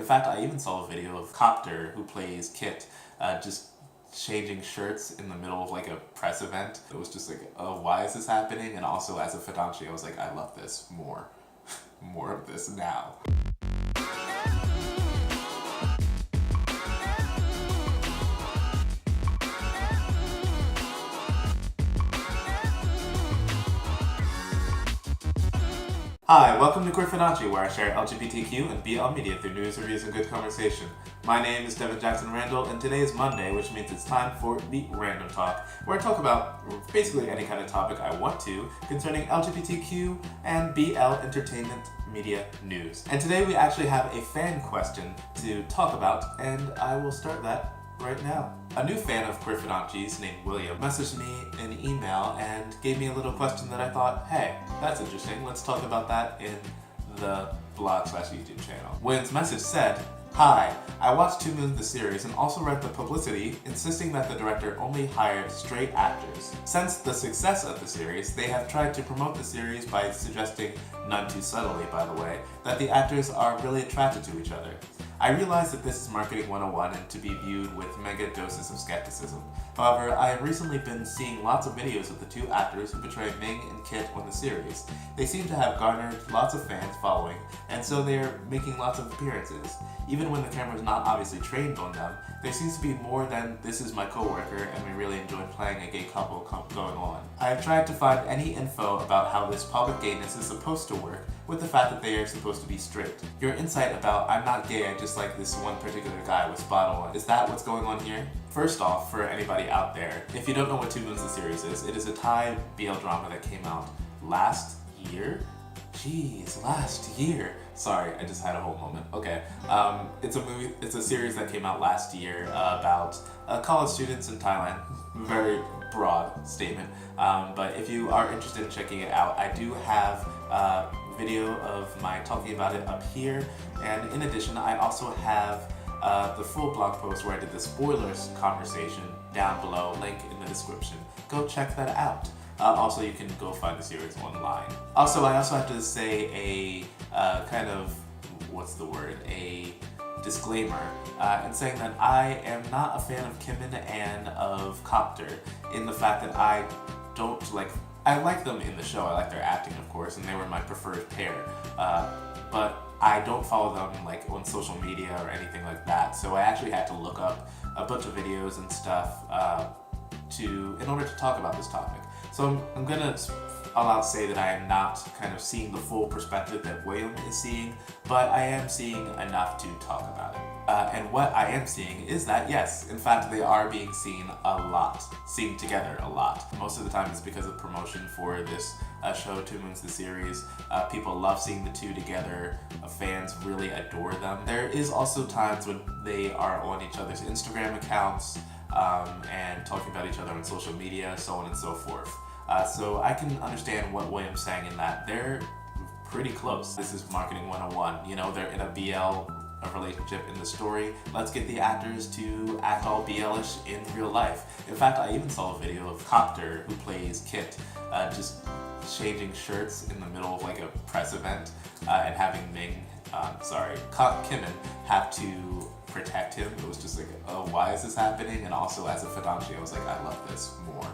fact, I even saw a video of Copter, who plays Kit, just changing shirts in the middle of like a press event. It was just like, oh, why is this happening? And also as a Fudanshi, I was like, I love this more. More of this now. Hi, welcome to Fudanshi, where I share LGBTQ and BL media through news, reviews, and good conversation. My name is Devin Jackson Randall, and today is Monday, which means it's time for the Random Talk, where I talk about basically any kind of topic I want to concerning LGBTQ and BL entertainment media news. And today we actually have a fan question to talk about, and I will start that right now. A new fan of Queer Fudanshi's named William messaged me an email and gave me a little question that I thought, hey, that's interesting, let's talk about that in the blog/YouTube channel. William's message said, "Hi, I watched 2 Moons the series and also read the publicity insisting that the director only hired straight actors. Since the success of the series, they have tried to promote the series by suggesting, none too subtly by the way, that the actors are really attracted to each other. I realize that this is marketing 101 and to be viewed with mega doses of skepticism. However, I have recently been seeing lots of videos of the 2 actors who portray Ming and Kit on the series. They seem to have garnered lots of fans following, and so they are making lots of appearances. Even when the camera is not obviously trained on them, there seems to be more than this is my coworker and we really enjoy playing a gay couple going on. I have tried to find any info about how this public gayness is supposed to work with the fact that they are supposed to be straight. Your insight about I'm not gay, I just like this one particular guy was spot on. Is that what's going on here?" First off, for anybody out there, if you don't know what 2 Moons the series is, it is a Thai BL drama that came out last year? Jeez, last year. Sorry, I just had a whole moment. Okay, it's a series that came out last year about college students in Thailand. Very broad statement, but if you are interested in checking it out, I do have video of my talking about it up here, and in addition, I also have the full blog post where I did the spoilers conversation down below, link in the description. Go check that out. Also, you can go find the series online. Also, I also have to say a a disclaimer in saying that I am not a fan of Kimmon and of Copter in the fact that I like them in the show, I like their acting of course, and they were my preferred pair, but I don't follow them like on social media or anything like that, so I actually had to look up a bunch of videos and stuff in order to talk about this topic. So I'm gonna say that I am not kind of seeing the full perspective that William is seeing, but I am seeing enough to talk about it. And what I am seeing is that, yes, in fact, they are being seen together a lot. Most of the time it's because of promotion for this show, 2 Moons the series. People love seeing the 2 together. Fans really adore them. There is also times when they are on each other's Instagram accounts and talking about each other on social media, so on and so forth. So I can understand what William's saying in that they're pretty close. This is marketing 101. You know, they're in a BL relationship in the story. Let's get the actors to act all BL-ish in real life. In fact, I even saw a video of Copter, who plays Kit, just changing shirts in the middle of like a press event and having Kimmon have to protect him. It was just like, oh, why is this happening? And also as a Fudanshi, I was like, I love this more.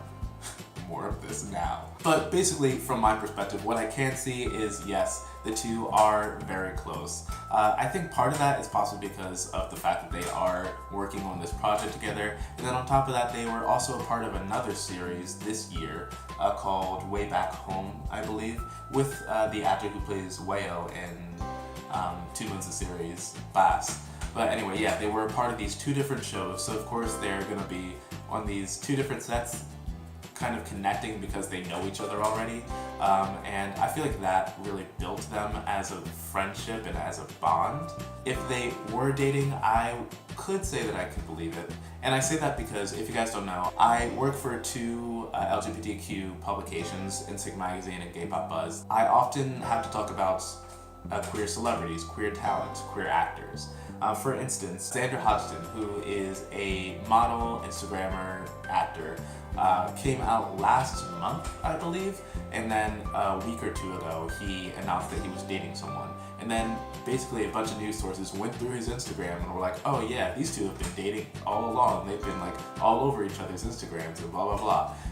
More of this now. But basically, from my perspective, what I can see is, yes, the 2 are very close. I think part of that is possibly because of the fact that they are working on this project together, and then on top of that, they were also a part of another series this year called Way Back Home, I believe, with the actor who plays Whale in 2 Moons the series, Bass. But anyway, yeah, they were a part of these 2 different shows, so of course they're gonna be on these 2 different sets, kind of connecting because they know each other already, and I feel like that really built them as a friendship and as a bond. If they were dating, I could say that I could believe it, and I say that because if you guys don't know, I work for 2 LGBTQ publications, Insect Magazine and Gay Pop Buzz. I often have to talk about queer celebrities, queer talent, queer actors. For instance, Sandra Hodgson, who is a model, Instagrammer, actor, came out last month, I believe, and then a week or 2 ago, he announced that he was dating someone. And then basically a bunch of news sources went through his Instagram and were like, oh yeah, these two have been dating all along. They've been like all over each other's Instagrams and blah, blah,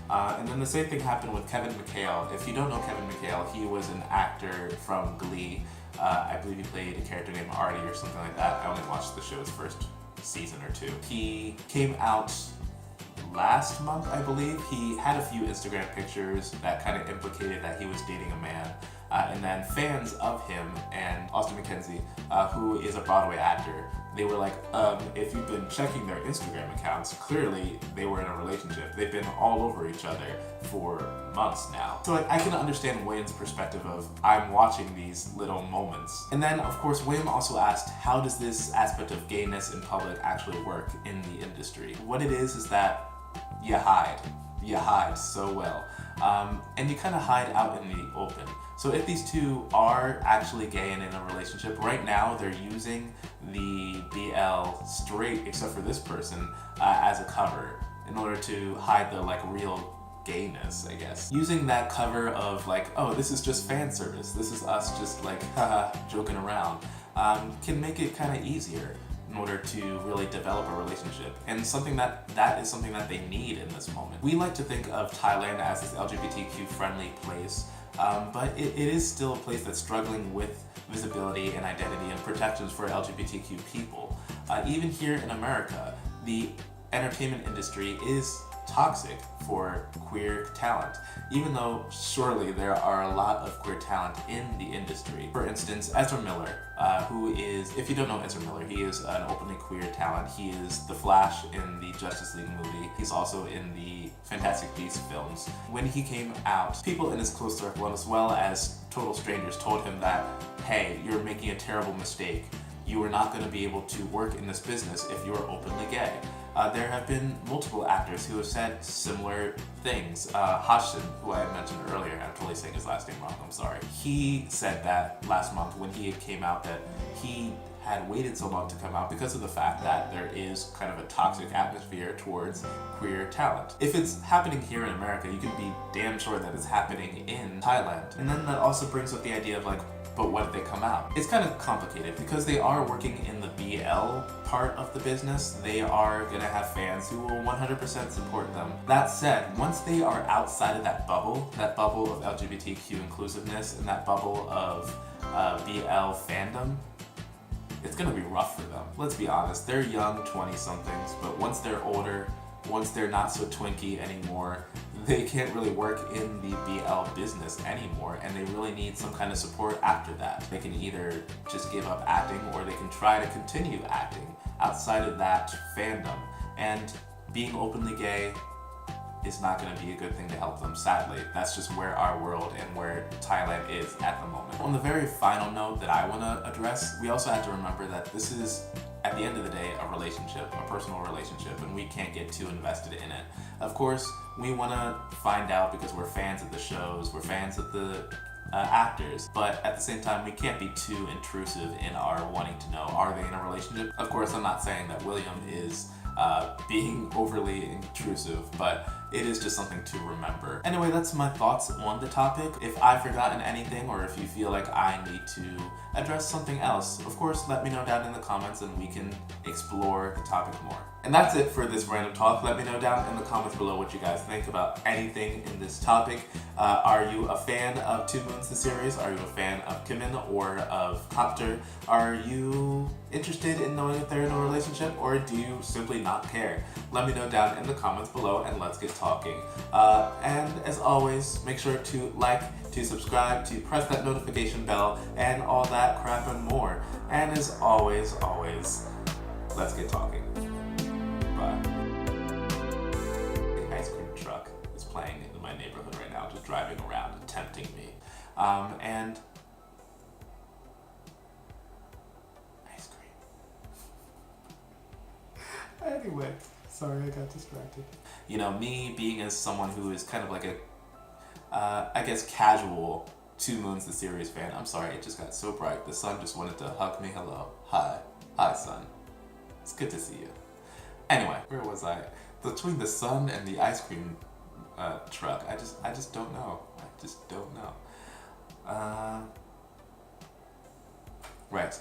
blah. And then the same thing happened with Kevin McHale. If you don't know Kevin McHale, he was an actor from Glee. I believe he played a character named Artie or something like that. I only watched the show's first season or two. He came out last month, I believe. He had a few Instagram pictures that kind of implicated that he was dating a man. And then fans of him and Austin McKenzie, who is a Broadway actor, they were like, if you've been checking their Instagram accounts, clearly they were in a relationship. They've been all over each other for months now. So I can understand William's perspective of, I'm watching these little moments. And then, of course, William also asked, how does this aspect of gayness in public actually work in the industry? What it is that you hide. You hide so well. And you kind of hide out in the open. So if these two are actually gay and in a relationship, right now they're using the BL straight, except for this person, as a cover in order to hide the like real gayness, I guess. Using that cover of like, oh, this is just fan service, this is us just like haha joking around, can make it kind of easier in order to really develop a relationship. And something that is something that they need in this moment. We like to think of Thailand as this LGBTQ friendly place, but it is still a place that's struggling with visibility and identity and protections for LGBTQ people. Even here in America, the entertainment industry is toxic for queer talent, even though surely there are a lot of queer talent in the industry. For instance, Ezra Miller, who is, if you don't know Ezra Miller, he is an openly queer talent. He is the Flash in the Justice League movie. He's also in the Fantastic Beasts films. When he came out, people in his close circle, as well as total strangers, told him that, hey, you're making a terrible mistake. You are not going to be able to work in this business if you are openly gay. There have been multiple actors who have said similar things. Hassan, who I mentioned earlier, I'm totally saying his last name wrong, I'm sorry. He said that last month when he came out that he had waited so long to come out because of the fact that there is kind of a toxic atmosphere towards queer talent. If it's happening here in America, you can be damn sure that it's happening in Thailand. And then that also brings up the idea of like, but what if they come out? It's kind of complicated because they are working in the BL part of the business. They are gonna have fans who will 100% support them. That said, once they are outside of that bubble of LGBTQ inclusiveness and that bubble of BL fandom, it's gonna be rough for them. Let's be honest, they're young 20-somethings, but once they're older, once they're not so twinky anymore, they can't really work in the BL business anymore, and they really need some kind of support after that. They can either just give up acting, or they can try to continue acting outside of that fandom. And being openly gay is not going to be a good thing to help them, sadly. That's just where our world and where Thailand is at the moment. On the very final note that I want to address, we also have to remember that this is, at the end of the day, a relationship, a personal relationship, and we can't get too invested in it. Of course, we want to find out because we're fans of the shows, we're fans of the actors, but at the same time, we can't be too intrusive in our wanting to know, are they in a relationship? Of course, I'm not saying that William is being overly intrusive, but it is just something to remember. Anyway, that's my thoughts on the topic. If I've forgotten anything, or if you feel like I need to address something else, of course, let me know down in the comments and we can explore the topic more. And that's it for this random talk. Let me know down in the comments below what you guys think about anything in this topic. Are you a fan of Two Moons the series? Are you a fan of Kimmon or of Copter? Are you interested in knowing if they're in a relationship, or do you simply not care? Let me know down in the comments below and let's get talking. And as always, make sure to like, to subscribe, to press that notification bell, and all that crap and more. And as always, let's get talking. Bye. The ice cream truck is playing in my neighborhood right now, just driving around and tempting me. And ice cream. Anyway, sorry I got distracted. You know, me being as someone who is kind of like a, I guess, casual Two Moons the series fan. I'm sorry, it just got so bright. The sun just wanted to hug me. Hello. Hi, sun. It's good to see you. Anyway, where was I? Between the sun and the ice cream truck, I just don't know. I just don't know. Right.